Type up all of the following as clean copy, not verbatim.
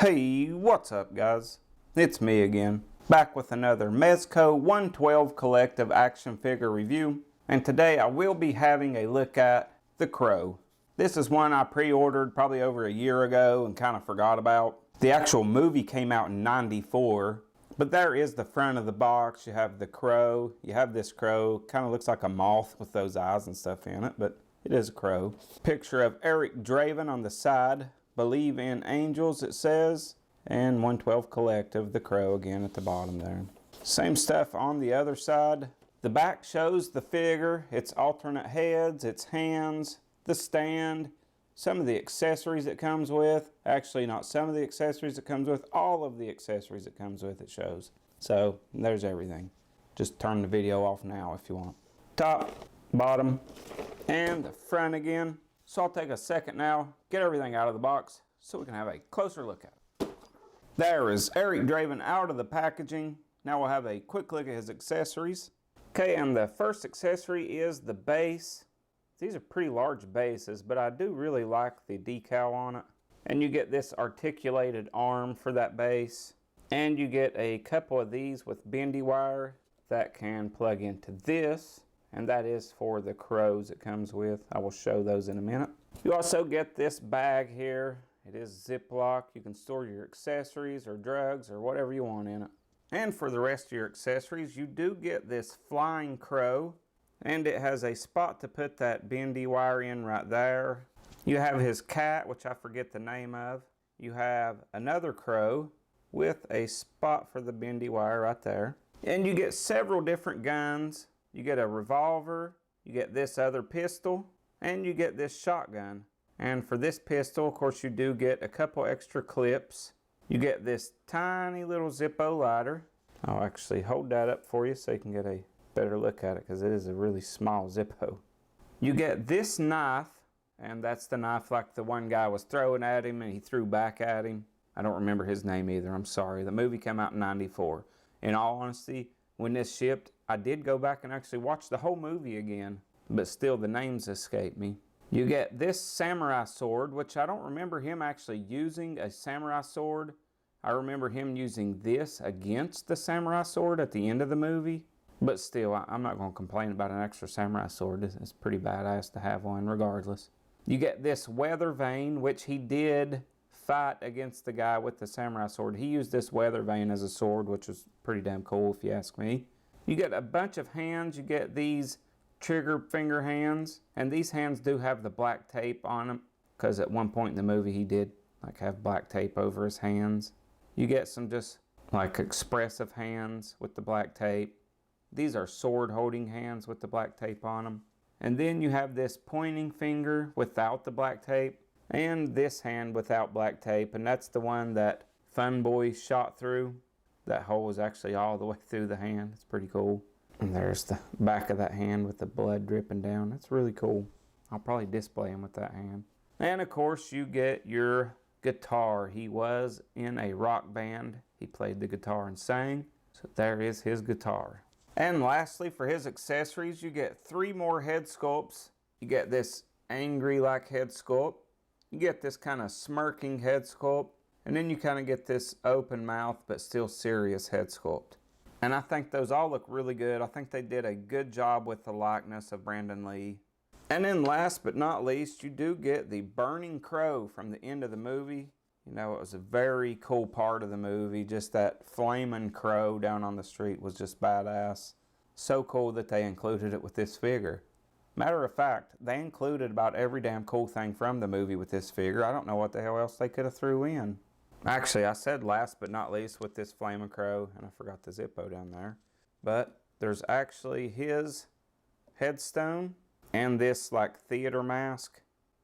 Hey, what's up guys? It's me again, back with another Mezco 112 collective action figure review, and today I will be having a look at the Crow. This is one I pre-ordered probably over a year ago and kind of forgot about. The actual movie came out in '94, but there is the front of the box. You have the Crow, you have this Crow, kind of looks like a moth with those eyes and stuff in it, but it is a crow. Picture of Eric Dravin on the side. Believe in Angels, it says, and 112 Collective, the Crow again at the bottom there. Same stuff on the other side. The back shows the figure, its alternate heads, its hands, the stand, some of the accessories it comes with. Actually, not some of the accessories it comes with, all of the accessories it comes with it shows. So, there's everything. Just turn the video off now if you want. Top, bottom, and the front again. So I'll take a second now, get everything out of the box so we can have a closer look at it. There is Eric Dravin out of the packaging. Now we'll have a quick look at his accessories. Okay, and the first accessory is the base. These are pretty large bases, but I do really like the decal on it. And you get this articulated arm for that base. And you get a couple of these with bendy wire that can plug into this. And that is for the crows it comes with. I will show those in a minute. You also get this bag here. It is Ziploc. You can store your accessories or drugs or whatever you want in it. And for the rest of your accessories, you do get this flying crow. And it has a spot to put that bendy wire in right there. You have his cat, which I forget the name of. You have another crow with a spot for the bendy wire right there. And you get several different guns. You get a revolver, you get this other pistol, and you get this shotgun. And for this pistol, of course, you do get a couple extra clips. You get this tiny little Zippo lighter. I'll actually hold that up for you so you can get a better look at it because it is a really small Zippo. You get this knife, and that's the knife like the one guy was throwing at him and he threw back at him. I don't remember his name either, I'm sorry. The movie came out in '94. In all honesty, when this shipped, I did go back and actually watch the whole movie again, but still the names escape me. You get this samurai sword, which I don't remember him actually using a samurai sword. I remember him using this against the samurai sword at the end of the movie, but still, I'm not going to complain about an extra samurai sword. It's pretty badass to have one regardless. You get this weather vane, which he did fight against the guy with the samurai sword. He used this weather vane as a sword, which was pretty damn cool if you ask me. You get a bunch of hands. You get these trigger finger hands, and these hands do have the black tape on them because at one point in the movie he did like have black tape over his hands. You get some just like expressive hands with the black tape. These are sword holding hands with the black tape on them. And then you have this pointing finger without the black tape and this hand without black tape, and that's the one that Funboy shot through. That hole was actually all the way through the hand. It's pretty cool. And there's the back of that hand with the blood dripping down. That's really cool. I'll probably display him with that hand. And of course you get your guitar. He was in a rock band. He played the guitar and sang. So there is his guitar. And lastly, for his accessories, you get 3 more head sculpts. You get this angry like head sculpt. You get this kind of smirking head sculpt. And then you kind of get this open mouth but still serious head sculpt. And I think those all look really good. I think they did a good job with the likeness of Brandon Lee. And then last but not least, you do get the burning crow from the end of the movie. You know, it was a very cool part of the movie. Just that flaming crow down on the street was just badass. So cool that they included it with this figure. Matter of fact, they included about every damn cool thing from the movie with this figure. I don't know what the hell else they could have threw in. Actually, I said last but not least with this flaming crow, and I forgot the Zippo down there. But there's actually his headstone and this like theater mask,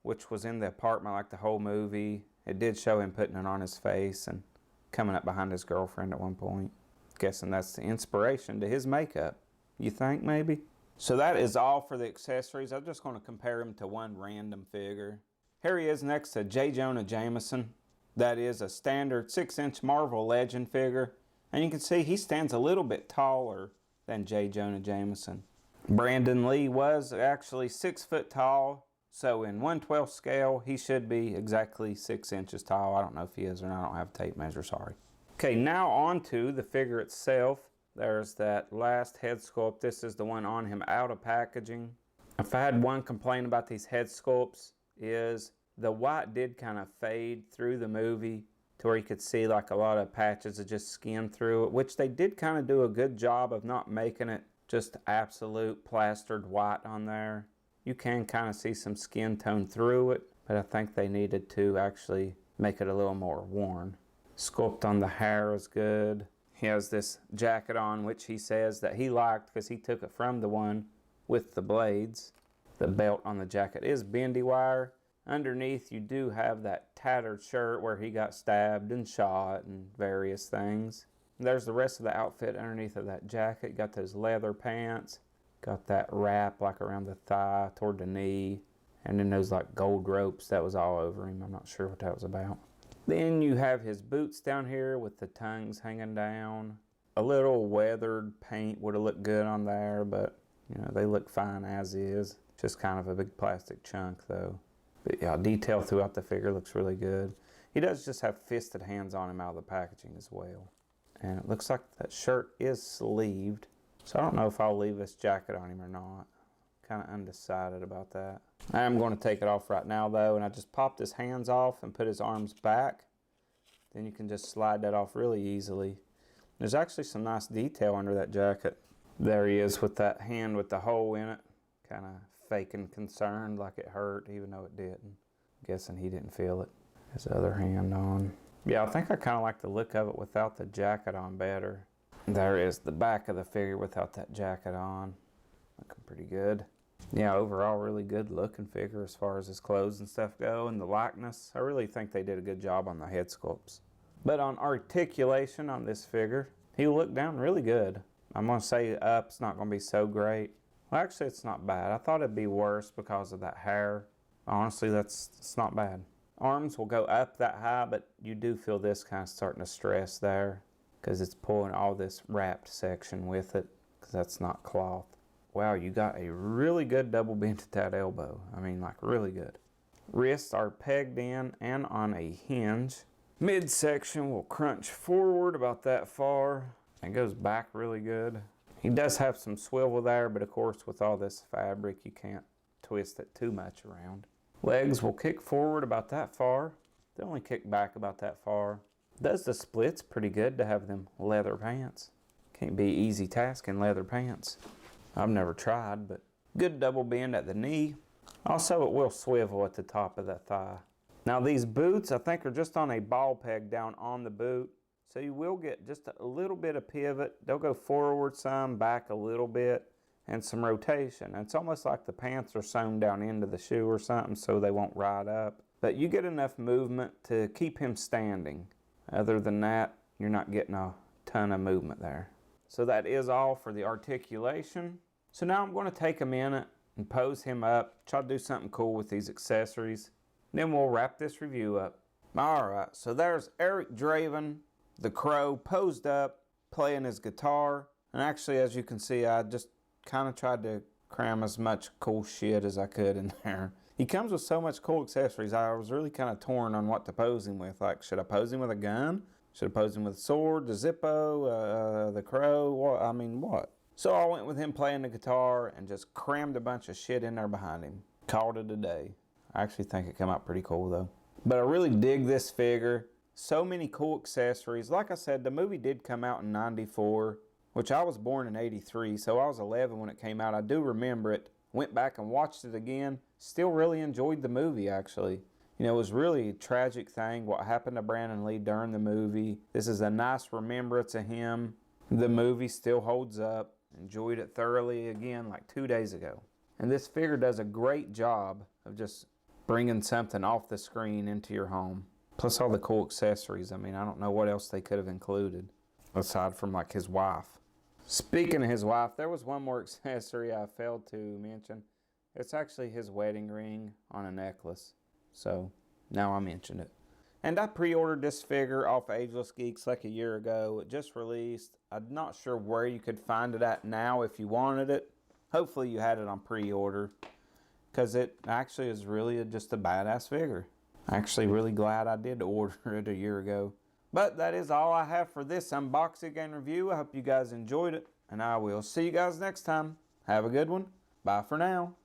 which was in the apartment like the whole movie. It did show him putting it on his face and coming up behind his girlfriend at one point. Guessing that's the inspiration to his makeup. You think maybe? So that is all for the accessories. I'm just going to compare him to one random figure. Here he is next to J. Jonah Jameson. That is a standard 6-inch Marvel Legend figure. And you can see he stands a little bit taller than J. Jonah Jameson. Brandon Lee was actually 6 foot tall. So in 1/12 scale, he should be exactly 6 inches tall. I don't know if he is or not. I don't have a tape measure, sorry. Okay, now on to the figure itself. There's that last head sculpt. This is the one on him out of packaging. If I had one complaint about these head sculpts is the white did kind of fade through the movie to where you could see like a lot of patches of just skin through it, which they did kind of do a good job of not making it just absolute plastered white on there. You can kind of see some skin tone through it, but I think they needed to actually make it a little more worn. Sculpt on the hair is good. He has this jacket on, which he says that he liked because he took it from the one with the blades. The belt on the jacket is bendy wire. Underneath you do have that tattered shirt where he got stabbed and shot and various things. There's the rest of the outfit underneath of that jacket. Got those leather pants. Got that wrap like around the thigh toward the knee. And then those like gold ropes that was all over him. I'm not sure what that was about. Then you have his boots down here with the tongues hanging down. A little weathered paint would have looked good on there, but you know, they look fine as is. Just kind of a big plastic chunk though. But yeah, detail throughout the figure looks really good. He does just have fisted hands on him out of the packaging as well. And it looks like that shirt is sleeved. So I don't know if I'll leave this jacket on him or not. Kind of undecided about that. I am going to take it off right now though, and I just popped his hands off and put his arms back. Then you can just slide that off really easily. There's actually some nice detail under that jacket. There he is with that hand with the hole in it. Kind of faking concerned like it hurt even though it didn't. Guessing he didn't feel it. His other hand on. Yeah, I think I kind of like the look of it without the jacket on better. There is the back of the figure without that jacket on. Looking pretty good. Yeah, overall really good looking figure as far as his clothes and stuff go, and the likeness. I really think they did a good job on the head sculpts. But on articulation on this figure, he looked down really good. I'm going to say up's not going to be so great. Well, actually it's not bad. I thought it'd be worse because of that hair. Honestly, it's not bad. Arms will go up that high, but you do feel this kind of starting to stress there because it's pulling all this wrapped section with it because that's not cloth. Wow, you got a really good double bend at that elbow. I mean, like really good. Wrists are pegged in and on a hinge. Midsection will crunch forward about that far. It goes back really good. He does have some swivel there, but of course with all this fabric, you can't twist it too much around. Legs will kick forward about that far. They only kick back about that far. Does the splits pretty good to have them leather pants. Can't be an easy task in leather pants. I've never tried, but good double bend at the knee. Also, it will swivel at the top of that thigh. Now these boots, I think, are just on a ball peg down on the boot. So you will get just a little bit of pivot. They'll go forward some, back a little bit, and some rotation. And it's almost like the pants are sewn down into the shoe or something so they won't ride up. But you get enough movement to keep him standing. Other than that, you're not getting a ton of movement there. So that is all for the articulation. So now I'm going to take a minute and pose him up, try to do something cool with these accessories. Then we'll wrap this review up. Alright, so there's Eric Dravin, the Crow, posed up, playing his guitar. And actually, as you can see, I just kind of tried to cram as much cool shit as I could in there. He comes with so much cool accessories, I was really kind of torn on what to pose him with. Like, should I pose him with a gun? Should I pose him with a sword, the Zippo, the Crow? What? So I went with him playing the guitar and just crammed a bunch of shit in there behind him. Called it a day. I actually think it came out pretty cool though. But I really dig this figure. So many cool accessories. Like I said, the movie did come out in '94, which I was born in '83, so I was 11 when it came out. I do remember it. Went back and watched it again. Still really enjoyed the movie, actually. You know, it was really a tragic thing what happened to Brandon Lee during the movie. This is a nice remembrance of him. The movie still holds up. Enjoyed it thoroughly again like 2 days ago. And this figure does a great job of just bringing something off the screen into your home. Plus all the cool accessories. I mean, I don't know what else they could have included aside from like his wife. Speaking of his wife, there was one more accessory I failed to mention. It's actually his wedding ring on a necklace. So now I mentioned it. And I pre-ordered this figure off Ageless Geeks like a year ago. It just released. I'm not sure where you could find it at now if you wanted it. Hopefully you had it on pre-order. because it actually is really just a badass figure. Actually really glad I did order it a year ago. But that is all I have for this unboxing and review. I hope you guys enjoyed it, and I will see you guys next time. Have a good one. Bye for now.